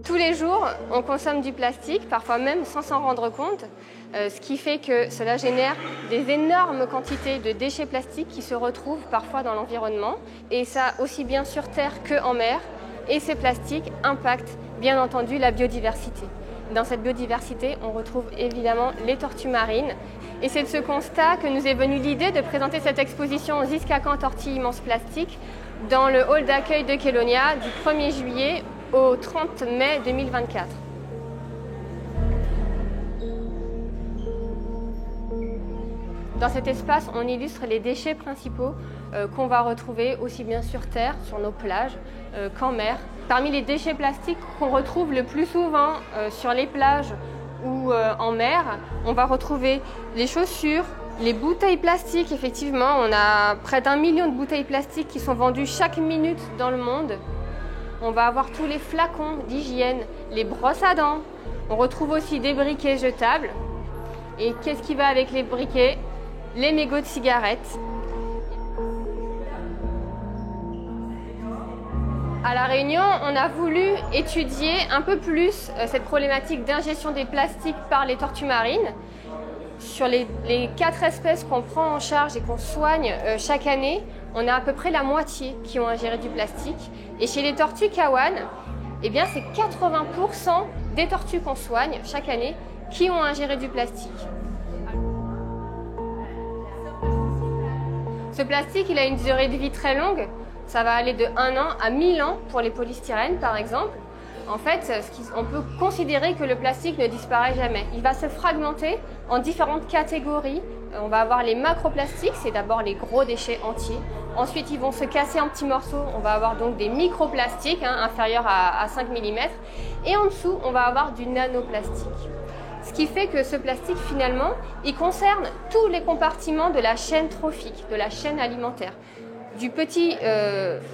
Tous les jours, on consomme du plastique, parfois même sans s'en rendre compte, ce qui fait que cela génère des énormes quantités de déchets plastiques qui se retrouvent parfois dans l'environnement, et ça aussi bien sur Terre qu'en mer, et ces plastiques impactent bien entendu la biodiversité. Dans cette biodiversité, on retrouve évidemment les tortues marines, et c'est de ce constat que nous est venue l'idée de présenter cette exposition Ziskakan tortilles immenses plastiques dans le hall d'accueil de Kélonia du 1er juillet au 30 mai 2024. Dans cet espace, on illustre les déchets principaux qu'on va retrouver aussi bien sur Terre, sur nos plages, qu'en mer. Parmi les déchets plastiques qu'on retrouve le plus souvent sur les plages ou en mer, on va retrouver les chaussures, les bouteilles plastiques. Effectivement, on a près d'1 million de bouteilles plastiques qui sont vendues chaque minute dans le monde. On va avoir tous les flacons d'hygiène, les brosses à dents. On retrouve aussi des briquets jetables. Et qu'est-ce qui va avec les briquets? Les mégots de cigarettes. À La Réunion, on a voulu étudier un peu plus cette problématique d'ingestion des plastiques par les tortues marines. Sur les 4 espèces qu'on prend en charge et qu'on soigne chaque année, on a à peu près la moitié qui ont ingéré du plastique. Et chez les tortues kawan, eh bien, c'est 80% des tortues qu'on soigne chaque année qui ont ingéré du plastique. Ce plastique, il a une durée de vie très longue. Ça va aller de 1 an à 1000 ans pour les polystyrènes, par exemple. En fait, on peut considérer que le plastique ne disparaît jamais. Il va se fragmenter en différentes catégories. On va avoir les macroplastiques, c'est d'abord les gros déchets entiers. Ensuite, ils vont se casser en petits morceaux. On va avoir donc des microplastiques inférieurs à 5 mm. Et en dessous, on va avoir du nanoplastique. Ce qui fait que ce plastique, finalement, il concerne tous les compartiments de la chaîne trophique, de la chaîne alimentaire. Du petit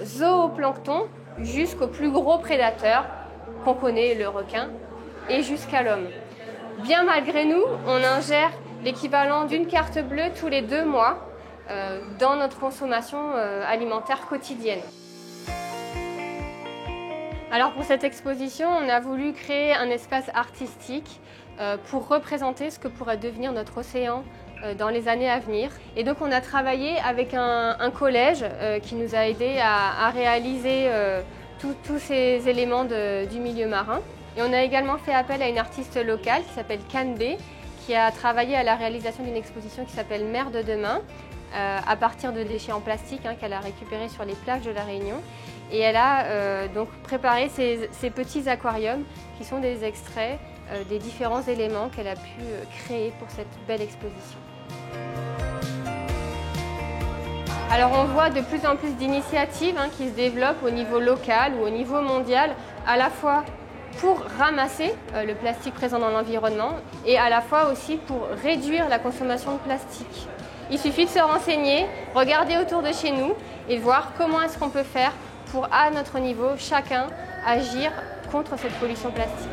zooplancton jusqu'au plus gros prédateur qu'on connaît, le requin, et jusqu'à l'homme. Bien malgré nous, on ingère l'équivalent d'une carte bleue tous les 2 mois dans notre consommation alimentaire quotidienne. Alors pour cette exposition, on a voulu créer un espace artistique pour représenter ce que pourrait devenir notre océan dans les années à venir. Et donc on a travaillé avec un collège qui nous a aidés à réaliser tous ces éléments du milieu marin. Et on a également fait appel à une artiste locale qui s'appelle Kanbé, qui a travaillé à la réalisation d'une exposition qui s'appelle Mer de demain, à partir de déchets en plastique qu'elle a récupérés sur les plages de La Réunion. Et elle a donc préparé ces petits aquariums qui sont des extraits des différents éléments qu'elle a pu créer pour cette belle exposition. Alors on voit de plus en plus d'initiatives qui se développent au niveau local ou au niveau mondial, à la fois pour ramasser le plastique présent dans l'environnement et à la fois aussi pour réduire la consommation de plastique. Il suffit de se renseigner, regarder autour de chez nous et voir comment est-ce qu'on peut faire pour, à notre niveau, chacun agir contre cette pollution plastique.